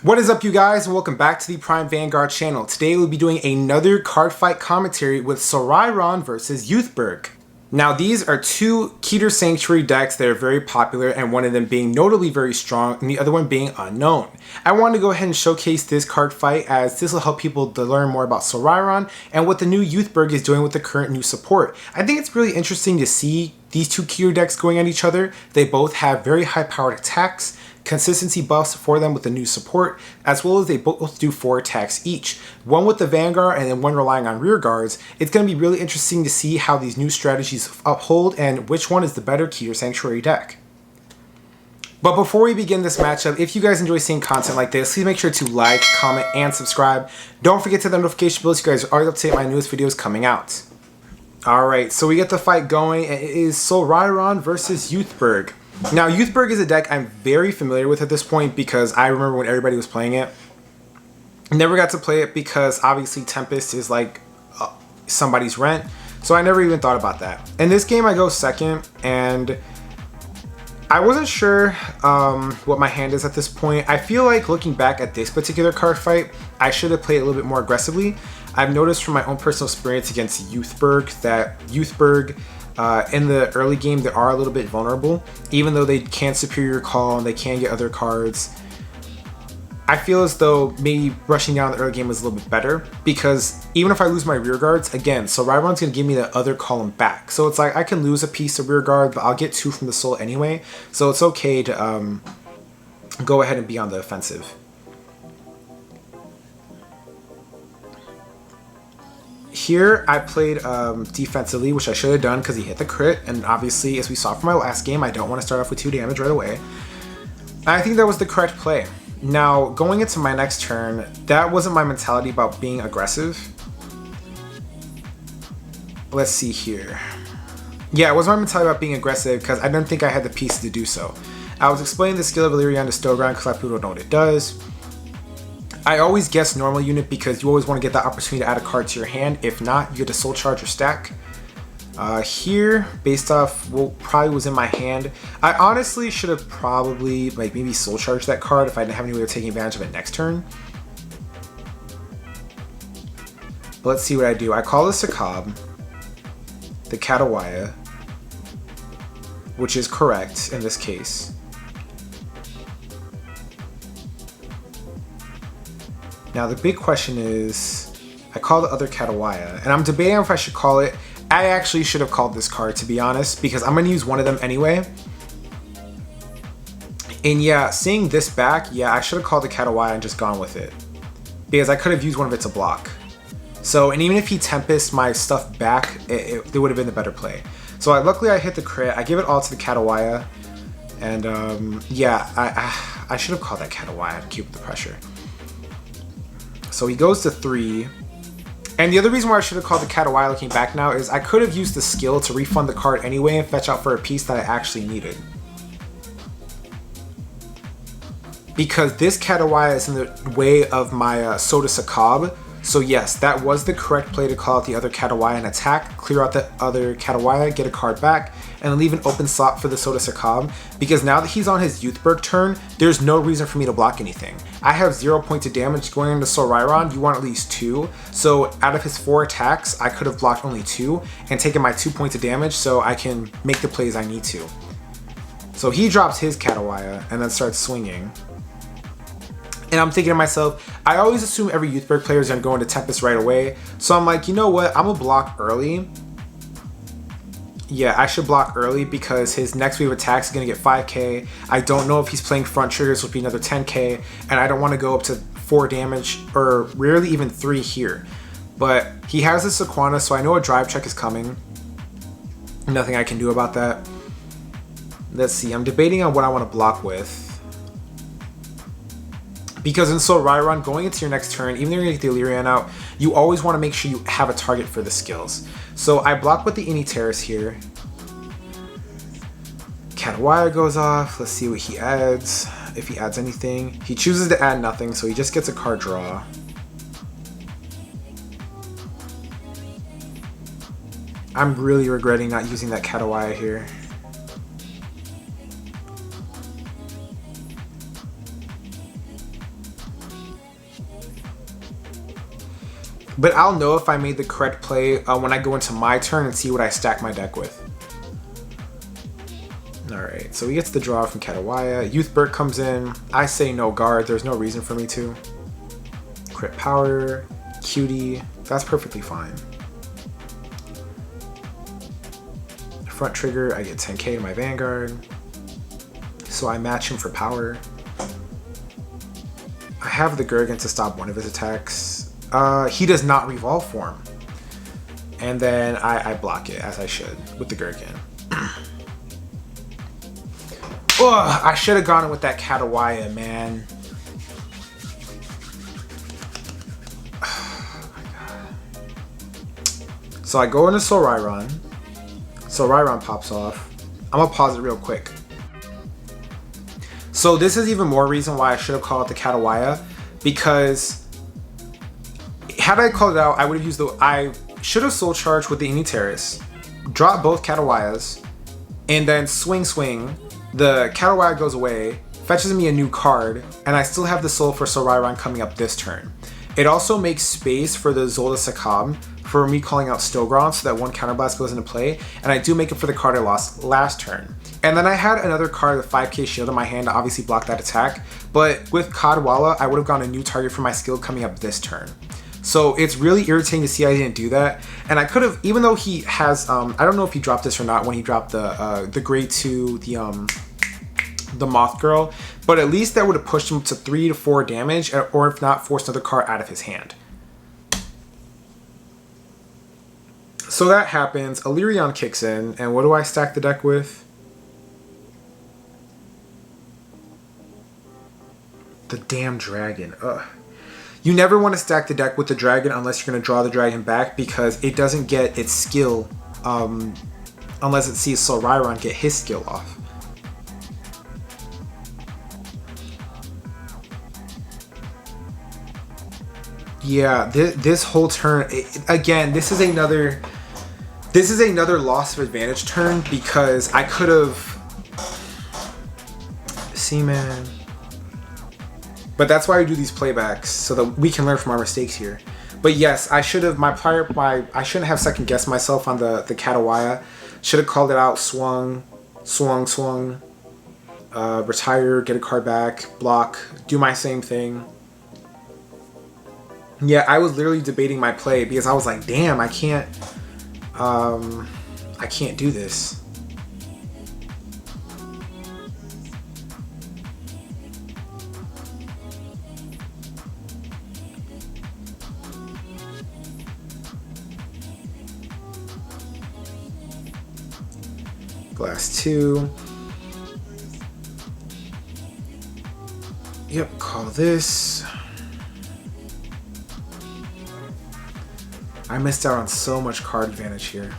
What is up, you guys, and welcome back to the Prime Vanguard channel. Today we'll be doing another card fight commentary with Solrarion versus Youthberk. Now, these are two Keter Sanctuary decks that are very popular, and one of them being notably very strong and the other one being unknown. I wanted to go ahead and showcase this card fight, as this will help people to learn more about Solrarion and what the new Youthberk is doing with the current new support. I think it's really interesting to see these two Keter decks going at each other. They both have very high powered attacks, consistency buffs for them with the new support, as well as they both do 4 attacks each. One with the Vanguard and then one relying on rear guards. It's going to be really interesting to see how these new strategies uphold and which one is the better Keter Sanctuary deck. But before we begin this matchup, if you guys enjoy seeing content like this, please make sure to like, comment, and subscribe. Don't forget to hit the notification bell so you guys are always up to date with my newest videos coming out. Alright, so we get the fight going. It is Solrarion versus Youthberk. Now, Youthberk is a deck I'm very familiar with at this point because I remember when everybody was playing it. Never got to play it because obviously Tempest is like somebody's rent, so I never even thought about that. In this game I go second, and I wasn't sure what my hand is at this point. I feel like looking back at this particular card fight, I should have played a little bit more aggressively. I've noticed from my own personal experience against Youthberk that Youthberk in the early game, they are a little bit vulnerable. Even though they can superior call and they can get other cards, I feel as though maybe rushing down the early game was a little bit better, because even if I lose my rear guards, again, Solrarion's going to give me the other column back. So it's like I can lose a piece of rear guard, but I'll get 2 from the soul anyway. So it's okay to go ahead and be on the offensive. Here, I played defensively, which I should have done because he hit the crit, and obviously, as we saw from my last game, I don't want to start off with 2 damage right away. I think that was the correct play. Now, going into my next turn, that wasn't my mentality about being aggressive. Let's see here. Yeah, it wasn't my mentality about being aggressive because I didn't think I had the pieces to do so. I was explaining the skill of Illyrian to Stowground because a lot of people don't know what it does. I always guess normal unit because you always want to get that opportunity to add a card to your hand. If not, you get a soul charge or stack. Here, based off what probably was in my hand, I honestly should have probably maybe soul charged that card if I didn't have any way of taking advantage of it next turn. But let's see what I do. I call the Sakab, the Katawaya, which is correct in this case. Now the big question is, I call the other Katawaya, and I'm debating if I should call it. I actually should have called this card, to be honest, because I'm going to use one of them anyway. And yeah, seeing this back, yeah, I should have called the Katawaya and just gone with it, because I could have used one of it to block. So, and even if he Tempest my stuff back, it would have been the better play. So luckily I hit the crit, I give it all to the Katawaya, and yeah, I should have called that Katawaya to keep up the pressure. So he goes to 3. And the other reason why I should have called the Katawaya looking back now is I could have used the skill to refund the card anyway and fetch out for a piece that I actually needed. Because this Katawaya is in the way of my Soda Sakab. So yes, that was the correct play to call out the other Katawaya and attack, clear out the other Katawaya, get a card back, and then leave an open slot for the Soda Sakab. Because now that he's on his Youthberk turn, there's no reason for me to block anything. I have 0 points of damage going into Solrarion. You want at least 2. So out of his 4 attacks, I could have blocked only 2 and taken my 2 points of damage so I can make the plays I need to. So he drops his Katawaya and then starts swinging. And I'm thinking to myself, I always assume every Youthberk player is going to go into Tempest right away. So I'm like, you know what? I'm going to block early. Yeah, I should block early because his next wave of attacks is going to get 5k. I don't know if he's playing front triggers, which would be another 10k. And I don't want to go up to 4 damage or rarely even 3 here. But he has a Sequana, so I know a drive check is coming. Nothing I can do about that. Let's see. I'm debating on what I want to block with. Because in Solrarion, going into your next turn, even though you're going to get the Illyrian out, you always want to make sure you have a target for the skills. So I block with the Ini Terrace here. Katawaya goes off. Let's see what he adds. If he adds anything. He chooses to add nothing, so he just gets a card draw. I'm really regretting not using that Katawaya here. But I'll know if I made the correct play when I go into my turn and see what I stack my deck with. Alright, so he gets the draw from Katawaya. Youthberk comes in. I say no guard. There's no reason for me to. Crit power. Cutie. That's perfectly fine. Front trigger. I get 10k to my Vanguard. So I match him for power. I have the Gurgan to stop one of his attacks. He does not revolve form. And then I block it, as I should, with the Gurgan. Ugh, I should have gone in with that Katawaya, man. Oh my god. So I go into Solrarion. Solrarion pops off. I'm gonna pause it real quick. So this is even more reason why I should have called out the Katawaya, because had I called it out, I would have used the... I should have soul charged with the Ini Terrace, drop both Katawayas, and then swing. The Katawaya goes away, fetches me a new card, and I still have the soul for Solrarion coming up this turn. It also makes space for the Zolda Sakab for me calling out Stogron so that one counterblast goes into play, and I do make it for the card I lost last turn. And then I had another card with 5k shield in my hand to obviously block that attack, but with Kadwala, I would have gotten a new target for my skill coming up this turn. So it's really irritating to see I didn't do that. And I could have, even though he has, I don't know if he dropped this or not when he dropped the grade 2, the Moth Girl, but at least that would have pushed him to 3 to 4 damage, or if not, forced another card out of his hand. So that happens, Illyrion kicks in, and what do I stack the deck with? The damn dragon, ugh. You never want to stack the deck with the dragon unless you're going to draw the dragon back, because it doesn't get its skill unless it sees Solrarion get his skill off. Yeah, this whole turn, again, this is another loss of advantage turn, because I could have... See, man. But that's why we do these playbacks, so that we can learn from our mistakes here. But yes, I should have, I shouldn't have second guessed myself on the Katawaya. Should have called it out, swung, retire, get a card back, block, do my same thing. Yeah, I was literally debating my play because I was like, damn, I can't do this. Blast 2. Yep, call this. I missed out on so much card advantage here.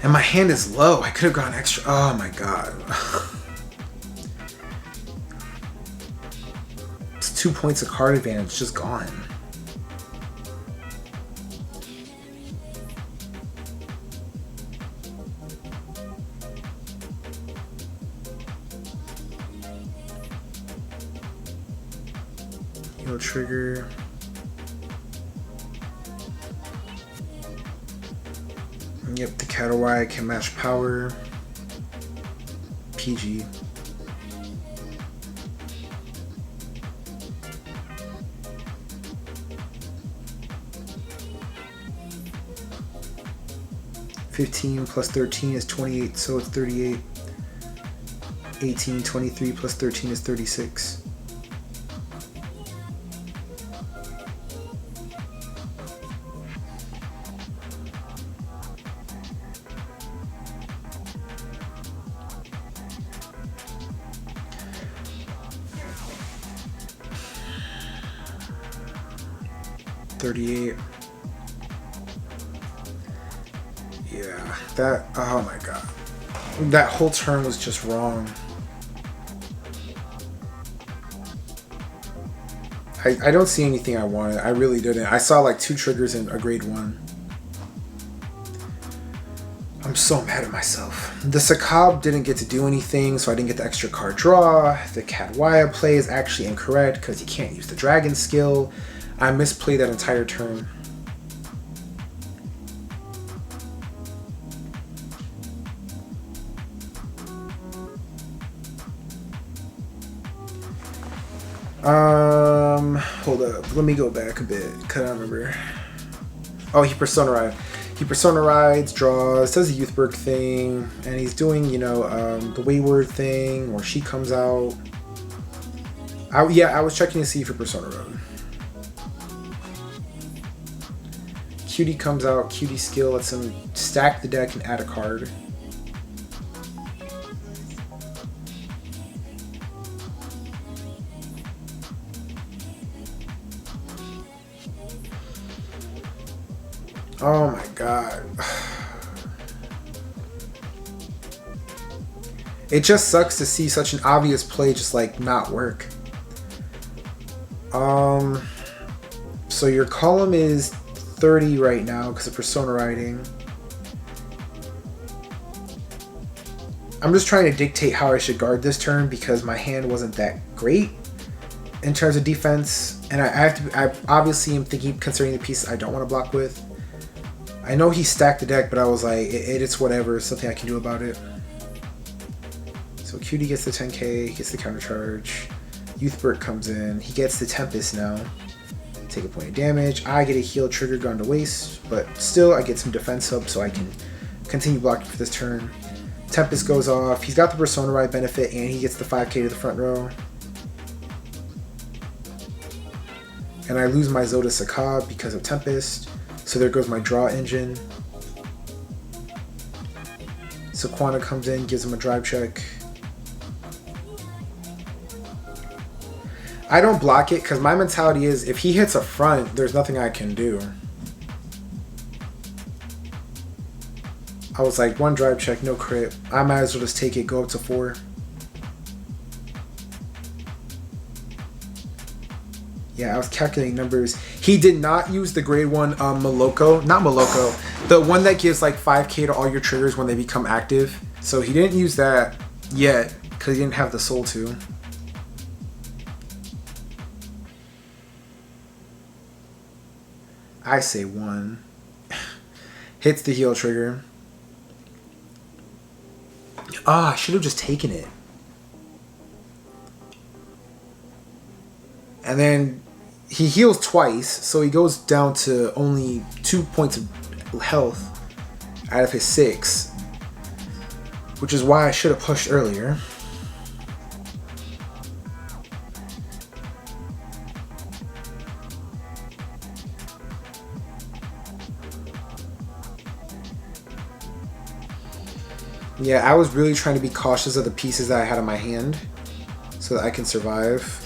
And my hand is low. I could have gone extra. Oh my god. It's 2 points of card advantage just gone. Trigger. Yep, the Katawaya can match power. PG. $15 plus 13 is 28, so it's 38. 18, 23 plus 13 is 36. Yeah, that, oh my god. That whole turn was just wrong. I don't see anything I wanted. I really didn't. I saw like 2 triggers in a grade 1. I'm so mad at myself. The Sakab didn't get to do anything, so I didn't get the extra card draw. The Kadwaya play is actually incorrect because you can't use the dragon skill. I misplayed that entire turn. Hold up. Let me go back a bit, because I don't remember. Oh, he Persona Ride. He Persona Rides, draws, does the Youthberk thing, and he's doing, you know, the Wayward thing, where she comes out. I was checking to see for Persona Road. Cutie comes out, Cutie skill lets him stack the deck and add a card. Oh my god. It just sucks to see such an obvious play just like not work. So your column is 30 right now because of Persona Riding. I'm just trying to dictate how I should guard this turn because my hand wasn't that great in terms of defense, and I obviously am thinking, considering the pieces I don't want to block with. I know he stacked the deck, but I was like, it's whatever. It's something I can do about it. So Cutie gets the 10k, gets the counter charge. Youthberk comes in. He gets the Tempest now. Take a point of damage. I get a heal trigger gone to waste, but still I get some defense up so I can continue blocking for this turn. Tempest goes off. He's got the Persona Ride benefit, and he gets the 5k to the front row. And I lose my Zoda Sakab because of Tempest. So there goes my draw engine. Sequana comes in, gives him a drive check. I don't block it because my mentality is if he hits a front, there's nothing I can do. I was like, one drive check, no crit. I might as well just take it, go up to 4. Yeah, I was calculating numbers. He did not use the grade 1 Moloko. Not Moloko. The one that gives like 5k to all your triggers when they become active. So he didn't use that yet because he didn't have the soul to. I say 1. Hits the heal trigger. Ah, I should have just taken it. And then he heals twice, so he goes down to only 2 points of health out of his 6, which is why I should have pushed earlier. Yeah, I was really trying to be cautious of the pieces that I had in my hand so that I can survive.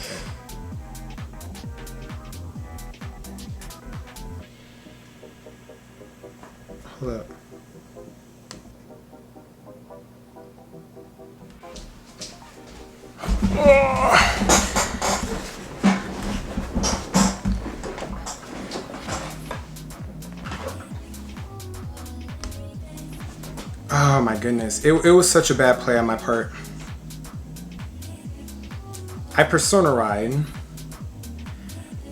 Hold up. Oh my goodness. It was such a bad play on my part. I Persona Ride.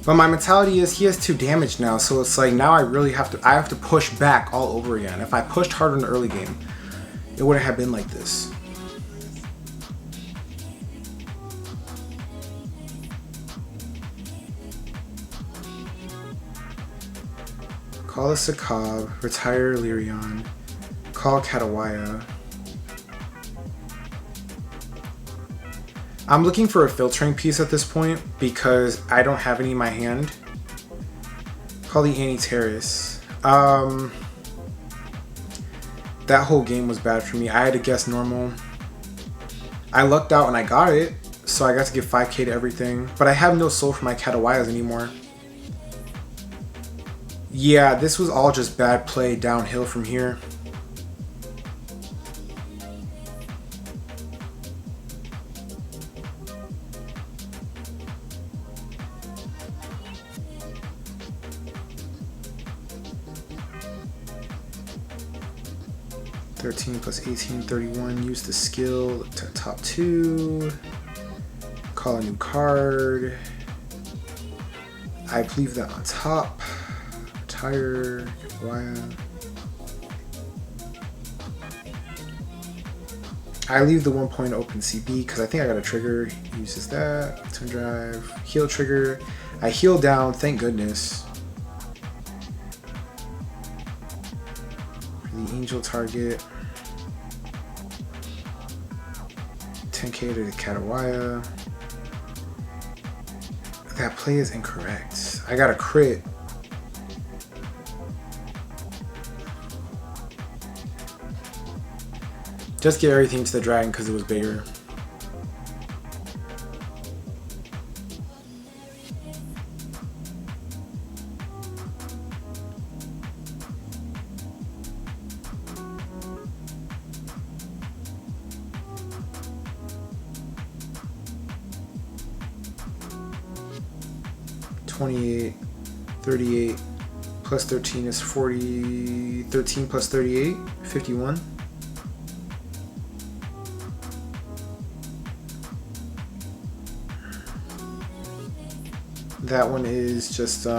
But my mentality is he has 2 damage now, so it's like now I have to push back all over again. If I pushed harder in the early game, it wouldn't have been like this. Call a Sakab, retire Solrarion, call Kadwaya. I'm looking for a filtering piece at this point because I don't have any in my hand. Call the Anti-Terrace. That whole game was bad for me. I had to guess normal. I lucked out and I got it, so I got to give 5k to everything. But I have no soul for my Kadwayas anymore. Yeah, this was all just bad play downhill from here. 13 plus 18, 31. Use the skill to top 2. Call a new card. I leave that on top. Retire. Wire. I leave the 1 point open CB because I think I got a trigger. He uses that. Turn drive. Heal trigger. I heal down, thank goodness. For the angel target. 10k to the Katawaya. That play is incorrect. I got a crit. Just give everything to the dragon because it was bigger. $28, 38 plus 13 is 40. 13 plus 38, 51. That one is just, I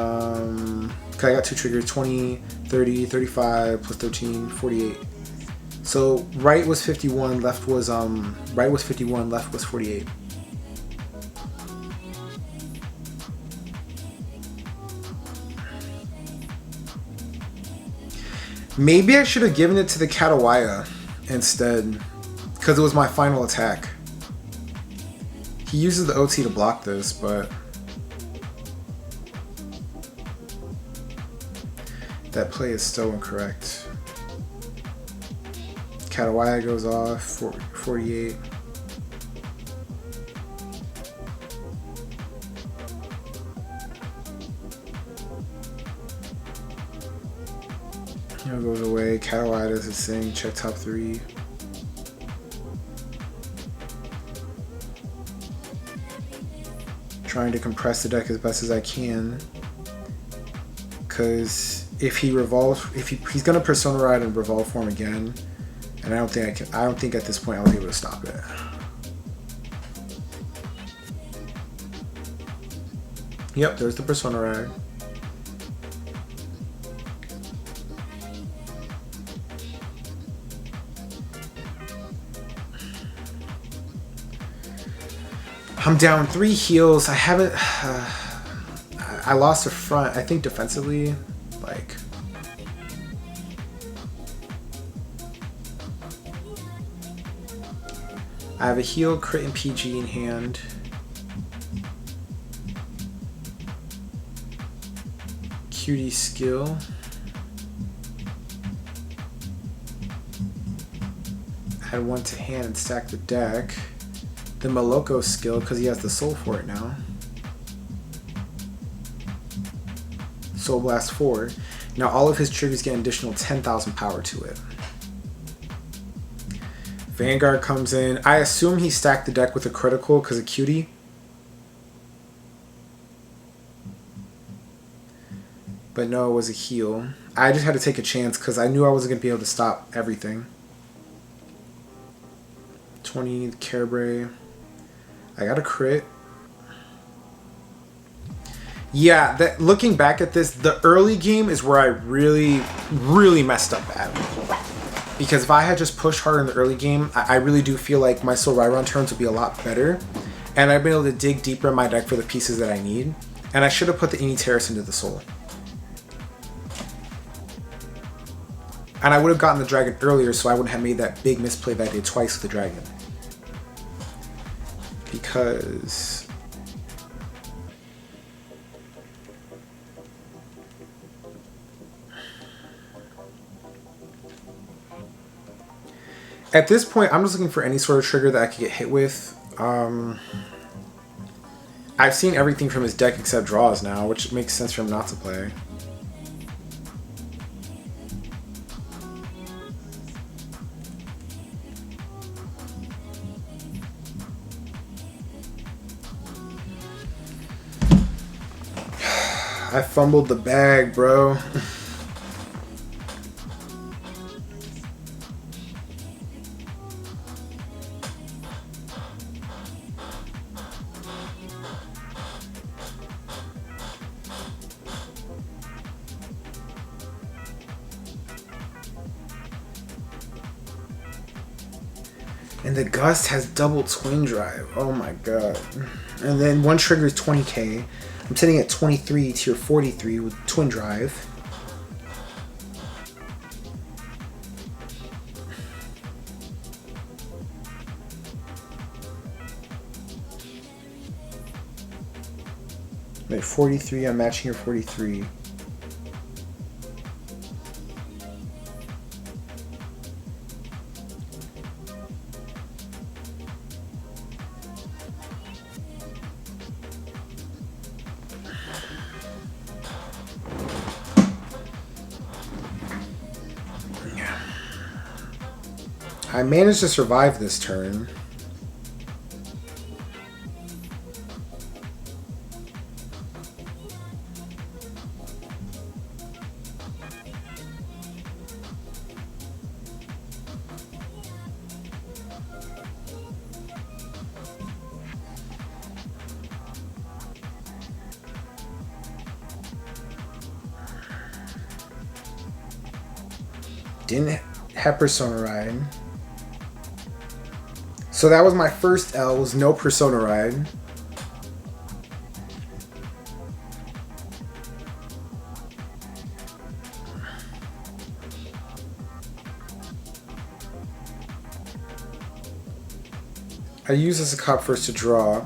got 2 triggers, 20, 30, 35, plus 13, 48. So right was 51, left was, right was 51, left was 48. Maybe I should have given it to the Katawaya instead, because it was my final attack. He uses the OT to block this, but that play is still incorrect. Katawaya goes off, 48. Hero goes away, Katawaya does his thing, check top 3. Trying to compress the deck as best as I can. Because if he revolves, he's gonna Persona Ride and revolve form again, and I don't think at this point I'll be able to stop it. Yep, there's the Persona Ride. I'm down 3 heals. I haven't. I lost a front. I think defensively, like. I have a heal, crit, and PG in hand. QD skill. Add 1 to hand and stack the deck. The Maloko skill, because he has the soul for it now. Soul Blast 4. Now all of his triggers get an additional 10,000 power to it. Vanguard comes in. I assume he stacked the deck with a critical because of Cutie. But no, it was a heal. I just had to take a chance because I knew I wasn't going to be able to stop everything. 20, Carebrae. I got a crit. Yeah, looking back at this, the early game is where I really, really messed up at. Because if I had just pushed harder in the early game, I really do feel like my Solrarion turns would be a lot better. And I've been able to dig deeper in my deck for the pieces that I need. And I should have put the Ini Terrace into the Soul. And I would have gotten the Dragon earlier, so I wouldn't have made that big misplay that I did twice with the Dragon. Because at this point, I'm just looking for any sort of trigger that I could get hit with. I've seen everything from his deck except draws now, which makes sense for him not to play. I fumbled the bag, bro. And the Gust has double twin drive. Oh my god. And then one trigger is 20k. I'm sitting at 23 tier 43 with twin drive. I'm at 43, I'm matching your 43. I managed to survive this turn. Didn't have Persona Ride. So that was my first L, was no Persona Ride. I used this a cop first to draw.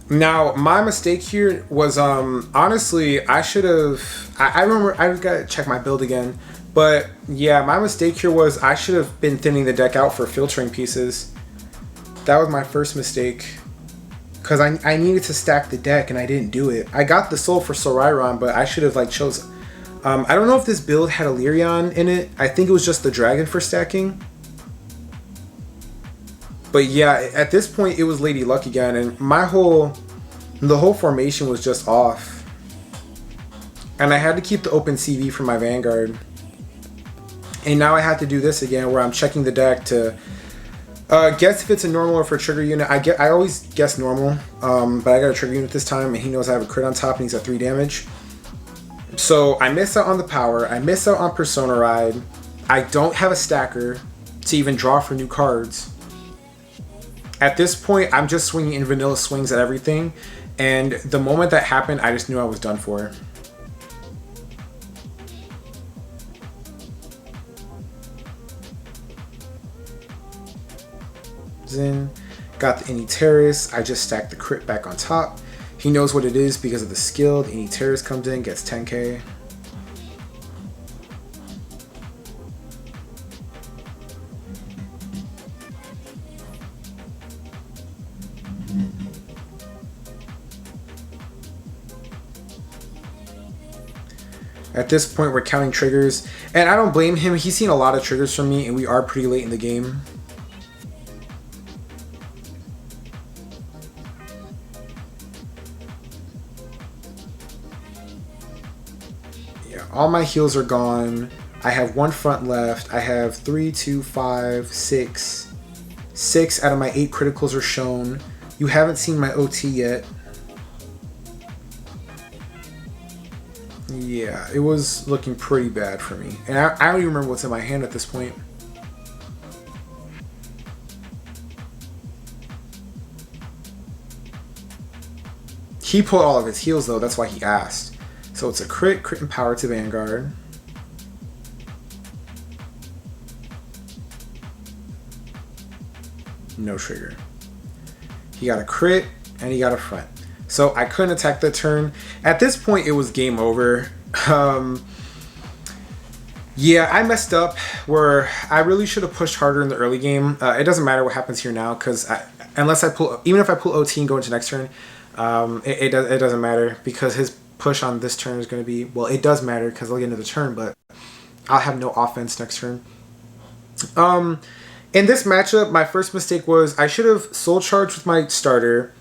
Now, my mistake here was, honestly, I should have, I remember, I gotta check my build again. But yeah, my mistake here was I should have been thinning the deck out for filtering pieces. That was my first mistake. Because I needed to stack the deck and I didn't do it. I got the soul for Solrarion, but I should have like chose... I don't know if this build had a Lyrion in it. I think it was just the dragon for stacking. But yeah, at this point it was Lady Luck again, and the whole formation was just off. And I had to keep the open CV for my Vanguard. And now I have to do this again where I'm checking the deck to guess if it's a normal or for a trigger unit. I always guess normal, but I got a trigger unit this time and he knows I have a crit on top and he's at 3 damage. So I missed out on the power, I missed out on Persona Ride, I don't have a stacker to even draw for new cards. At this point, I'm just swinging in vanilla swings at everything, and the moment that happened, I just knew I was done for. In, got the Any Terrace, I just stacked the crit back on top. He knows what it is because of the skill. The Any Terrace comes in, gets 10k. At this point, we're counting triggers, and I don't blame him. He's seen a lot of triggers from me, and we are pretty late in the game. Yeah, all my heals are gone. I have 1 front left. I have 3, 2, 5, 6. 6 out of my 8 criticals are shown. You haven't seen my OT yet. Yeah, it was looking pretty bad for me. And I don't even remember what's in my hand at this point. He pulled all of his heals though, that's why he asked. So it's a crit, crit and power to Vanguard. No trigger. He got a crit and he got a front. So I couldn't attack the turn. At this point, it was game over. Yeah, I messed up where I really should have pushed harder in the early game. It doesn't matter what happens here now because unless I pull, even if I pull OT and go into next turn, it doesn't matter because his push on this turn is going to be, well, it does matter because I'll get into the turn, but I'll have no offense next turn. In this matchup, my first mistake was I should have soul charged with my starter.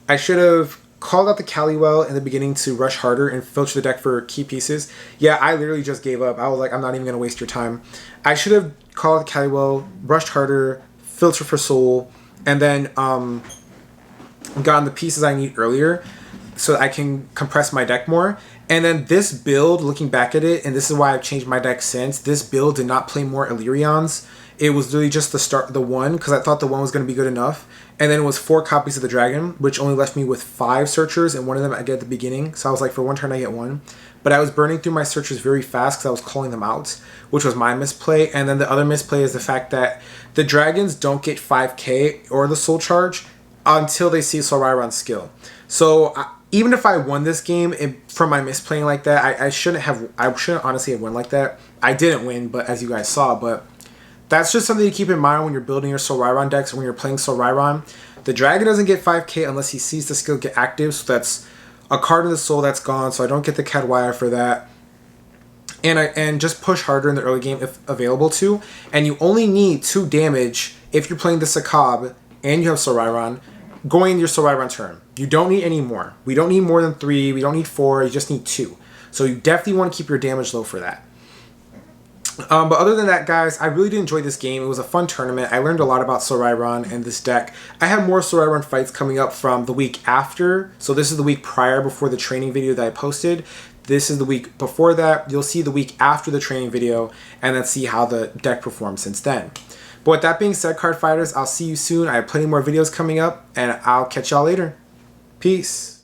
I should have called out the Caliwell in the beginning to rush harder and filter the deck for key pieces. Yeah, I literally just gave up. I was like, I'm not even going to waste your time. I should have called out the Caliwell, rushed harder, filter for soul, and then gotten the pieces I need earlier so I can compress my deck more. And then this build, looking back at it, and this is why I've changed my deck since, this build did not play more Illyrions. it was really just the one, because I thought the one was going to be good enough. And then it was 4 copies of the dragon, which only left me with 5 searchers, and one of them I get at the beginning. So I was like, for one turn I get 1. But I was burning through my searchers very fast because I was calling them out, which was my misplay. And then the other misplay is the fact that the dragons don't get 5k or the soul charge until they see Solrarion's skill. So even if I won this game from my misplaying like that, I shouldn't honestly have won like that. I didn't win, but as you guys saw, but that's just something to keep in mind when you're building your Solrarion decks, when you're playing Solrarion. The dragon doesn't get 5k unless he sees the skill get active, so that's a card in the soul that's gone, so I don't get the Cadwire for that. And just push harder in the early game if available to. And you only need 2 damage if you're playing the Sakab and you have Solrarion going your Solrarion turn. You don't need any more. We don't need more than 3. We don't need 4. You just need 2. So you definitely want to keep your damage low for that. But other than that, guys, I really did enjoy this game. It was a fun tournament. I learned a lot about Solrarion and this deck. I have more Solrarion fights coming up from the week after. So this is the week prior before the training video that I posted. This is the week before that. You'll see the week after the training video and then see how the deck performed since then. But with that being said, card fighters, I'll see you soon. I have plenty more videos coming up and I'll catch y'all later. Peace.